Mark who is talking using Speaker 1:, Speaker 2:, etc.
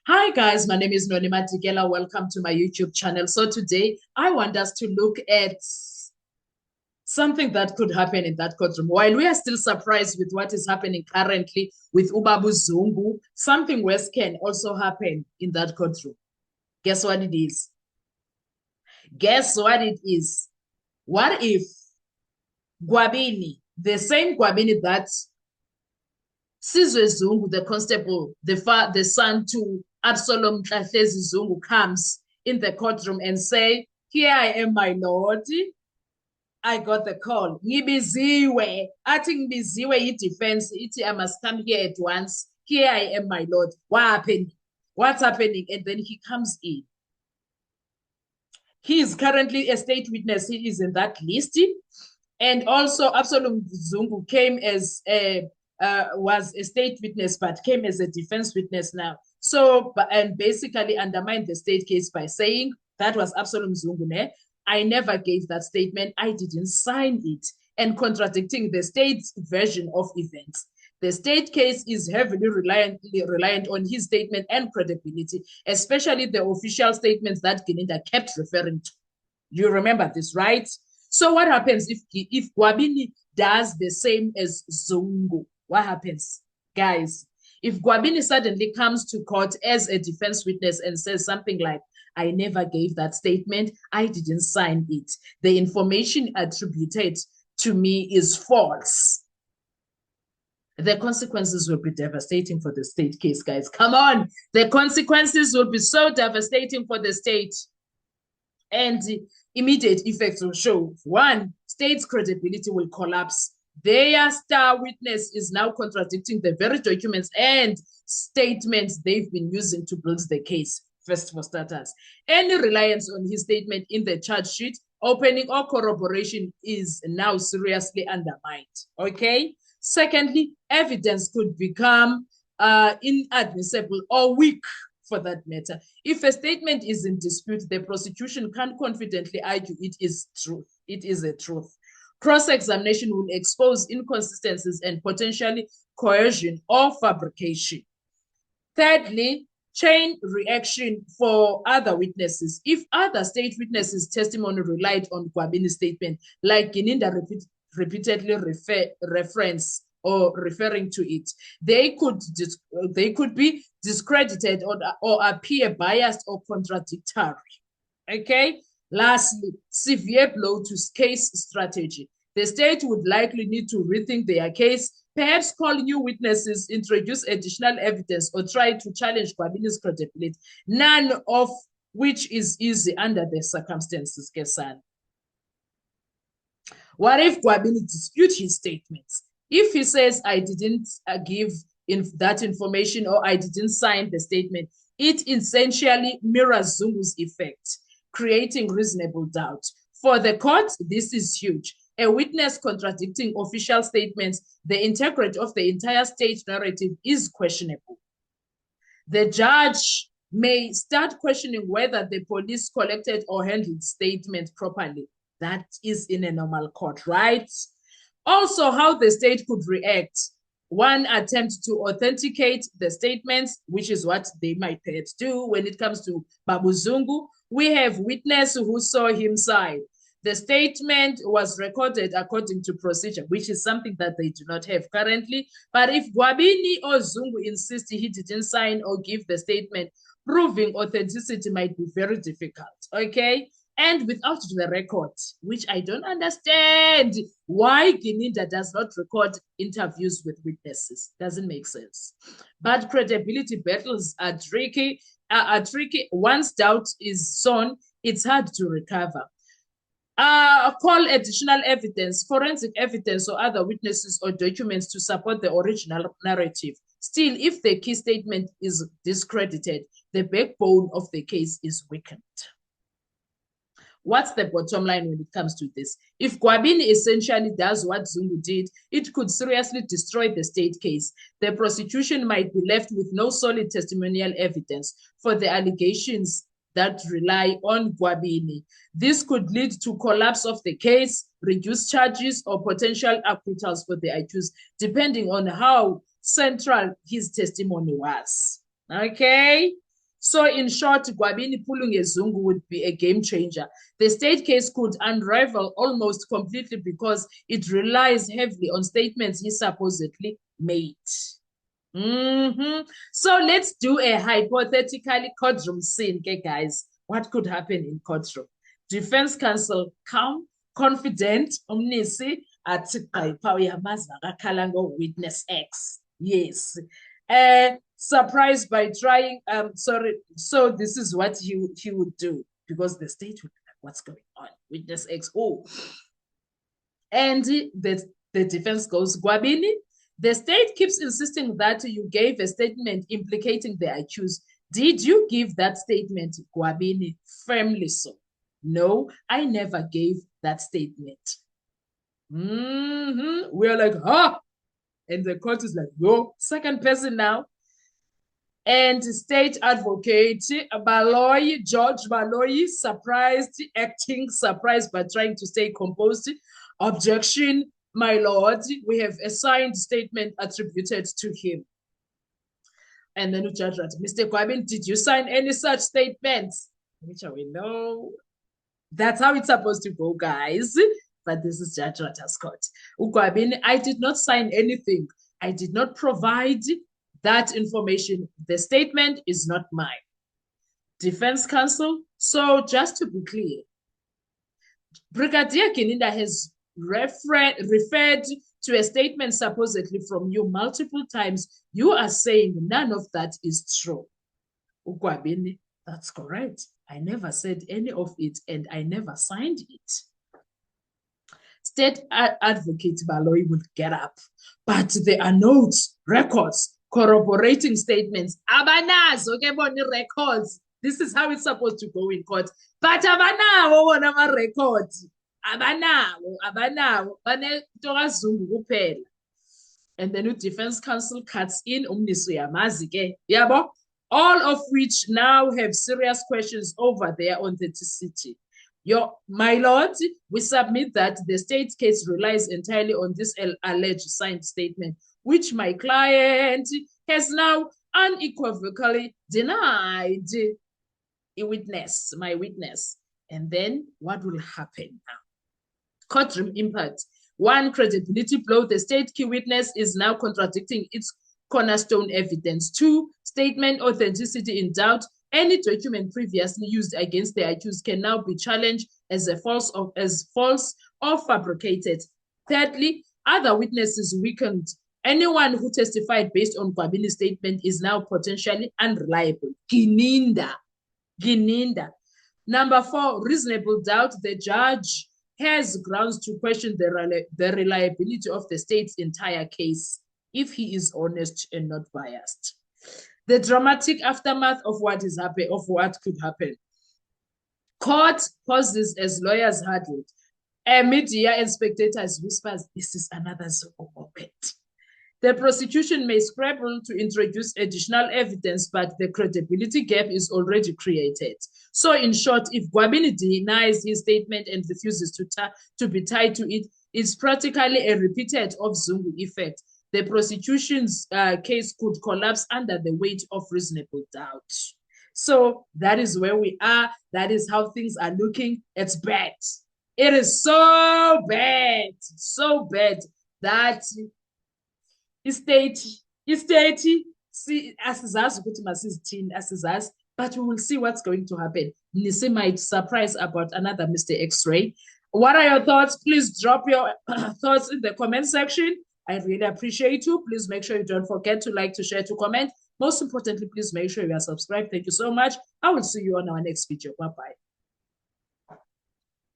Speaker 1: Hi guys, my name is Nonima Tigela. Welcome to my YouTube channel. So today I want us to look at something that could happen in that courtroom. While we are still surprised with what is happening currently with Ubabu Zungu, something worse can also happen in that courtroom. Guess what it is? Guess what it is? What if Gwabini, the same Gwabini that Sizwe Zungu, the constable, the son to Absalom Tlahlezi Zungu, comes in the courtroom and say, "Here I am, my lord. I got the call. Ngibiziwe. Athi ngibiziwe i-defense. Iti, I must come here at once. Here I am, my lord. What happened? What's happening?" And then he comes in. He is currently a state witness. He is in that list. And also Absalom Zungu came as was a state witness, but came as a defense witness now. So, and basically undermined the state case by saying that was Absalom Zungu. I never gave that statement. I didn't sign it, and contradicting the state's version of events. The state case is heavily reliant on his statement and credibility, especially the official statements that Gininda kept referring to. You remember this, right? So what happens if Gwabini does the same as Zungu? What happens, guys? If Gwabini suddenly comes to court as a defense witness and says something like, "I never gave that statement, I didn't sign it. The information attributed to me is false." The consequences will be devastating for the state case, guys. Come on. The consequences will be so devastating for the state. And immediate effects will show. One, state's credibility will collapse. Their star witness is now contradicting the very documents and statements they've been using to build the case. First, for starters, any reliance on his statement in the charge sheet, opening or corroboration is now seriously undermined. Okay. Secondly, evidence could become inadmissible or weak for that matter. If a statement is in dispute, the prosecution can confidently argue it is truth. It is a truth. Cross-examination will expose inconsistencies and potentially coercion or fabrication. Thirdly, chain reaction for other witnesses. If other state witnesses' testimony relied on Gwabini's statement, like Gininda repeatedly reference or referring to it, they could be discredited or appear biased or contradictory. Okay. Lastly, severe blow to case strategy. The state would likely need to rethink their case, perhaps call new witnesses, introduce additional evidence, or try to challenge Gwabini's credibility, none of which is easy under the circumstances, Kesan. What if Gwabini disputes his statements? If he says, "I didn't give that information," or "I didn't sign the statement," it essentially mirrors Zungu's effect, creating reasonable doubt. For the court, this is huge. A witness contradicting official statements, the integrity of the entire state narrative is questionable. The judge may start questioning whether the police collected or handled statements properly. That is in a normal court, right? Also, how the state could react. One, attempt to authenticate the statements, which is what they might perhaps do when it comes to Babu Zungu. We have witness who saw him sign. The statement was recorded according to procedure, which is something that they do not have currently. But if Gwabini or Zungu insist he didn't sign or give the statement, proving authenticity might be very difficult, okay? And without the record, which I don't understand why Gininda does not record interviews with witnesses. Doesn't make sense. But credibility battles are tricky. Once doubt is sown, it's hard to recover. Call additional evidence, forensic evidence, or other witnesses or documents to support the original narrative. Still, if the key statement is discredited, the backbone of the case is weakened. What's the bottom line when it comes to this? If Gwabini essentially does what Zungu did, it could seriously destroy the state case. The prosecution might be left with no solid testimonial evidence for the allegations that rely on Gwabini. This could lead to collapse of the case, reduced charges, or potential acquittals for the accused, depending on how central his testimony was. Okay? So in short, Gwabini pulling a Zungu would be a game changer. The state case could unravel almost completely because it relies heavily on statements he supposedly made. So let's do a hypothetically courtroom scene, okay, guys. What could happen in courtroom? Defense counsel calm, confident, omnisi at witness X. Yes. Surprised by trying. So this is what he would do because the state would be like, what's going on? Witness X. Oh. And the defense goes, Gwabini, the state keeps insisting that you gave a statement implicating the accused. Did you give that statement, Gwabini? Firmly so. No, I never gave that statement. We're like, huh? And the court is like, no, second person now. And state advocate Baloyi, George Baloyi, acting surprised but trying to stay composed. Objection, my lord, we have a signed statement attributed to him. And then the judge writes, Mr. Gwabini, did you sign any such statements? Which we know. That's how it's supposed to go, guys. But this is Judge Scott. Gwabini, I did not sign anything. I did not provide that information. The statement is not mine. Defense counsel. So just to be clear, Brigadier Gininda has referred to a statement supposedly from you multiple times. You are saying none of that is true. Gwabini, that's correct. I never said any of it and I never signed it. State advocate Baloyi will get up, but there are notes, records, corroborating statements. Abanazo, okay, boni records. This is how it's supposed to go in court. But abanawo wona ma records. Abanawo. Bane toka Zungu kuphela. And then the defense counsel cuts in umniso yamazi ke. Yabo? All of which now have serious questions over their authenticity. My lord, we submit that the state case relies entirely on this alleged signed statement, which my client has now unequivocally denied my witness. And then what will happen now? Courtroom impact. One, credibility blow. The state key witness is now contradicting its cornerstone evidence. Two, statement authenticity in doubt. Any document previously used against the accused can now be challenged as false or fabricated. Thirdly, other witnesses weakened. Anyone who testified based on Gwabini's statement is now potentially unreliable. Gininda. Number four, reasonable doubt. The judge has grounds to question the reliability of the state's entire case if he is honest and not biased. The dramatic aftermath of what could happen. Court pauses as lawyers huddled. Media and spectators whispers, this is another Zungu moment. The prosecution may scramble to introduce additional evidence, but the credibility gap is already created. So in short, if Gwabini denies his statement and refuses to be tied to it, it's practically a repeated of Zungu effect. The prosecution's case could collapse under the weight of reasonable doubt. So that is where we are. That is how things are looking. It's bad. It is so bad that istate, but we will see what's going to happen. Nisi might surprise about another Mr. X-Ray. What are your thoughts? Please drop your thoughts in the comment section. I really appreciate you. Please make sure you don't forget to like, to share, to comment. Most importantly, please make sure you are subscribed. Thank you so much. I will see you on our next video. Bye-bye.